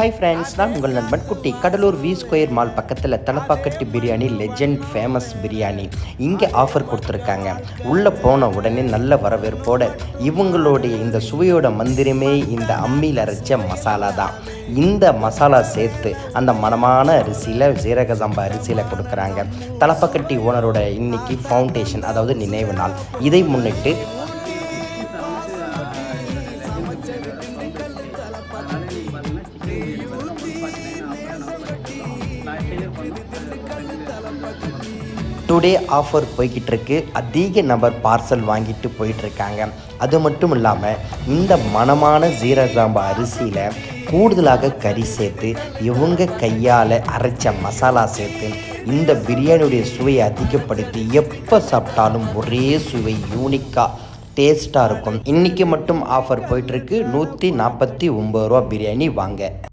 Hi friends, நான் உங்கள் நண்பன் குட்டி. கடலூர் வி ஸ்கொயர் மால் பக்கத்தில் தலப்பாக்கட்டு பிரியாணி லெஜெண்ட் ஃபேமஸ் பிரியாணி இங்கே ஆஃபர் கொடுத்துருக்காங்க. உள்ளே போன உடனே நல்ல வரவேற்போட இவங்களுடைய இந்த சுவையோட மந்திரமே இந்த அம்மியில் அரைச்ச மசாலா தான். இந்த மசாலா சேர்த்து அந்த மனமான அரிசியில் ஜீரக சம்பா அரிசியில் கொடுக்குறாங்க. தலப்பாக்கட்டி ஓனரோட இன்னைக்கு ஃபவுண்டேஷன், அதாவது நினைவு நாள். இதை முன்னிட்டு டுடே ஆஃபர் போய்கிட்டு இருக்கு. அதிக நபர் பார்சல் வாங்கிட்டு போயிட்டுருக்காங்க. அது மட்டும் இல்லாமல் இந்த மனமான ஜீரகாம்பு அரிசியில் கூடுதலாக கறி சேர்த்து இவங்க கையால் அரைச்ச மசாலா சேர்த்து இந்த பிரியாணியுடைய சுவையை அதிகப்படுத்தி எப்போ சாப்பிட்டாலும் ஒரே சுவை யூனிக்காக டேஸ்ட்டாக இருக்கும். இன்றைக்கி மட்டும் ஆஃபர் போயிட்டுருக்கு. 149 ரூபா பிரியாணி வாங்க.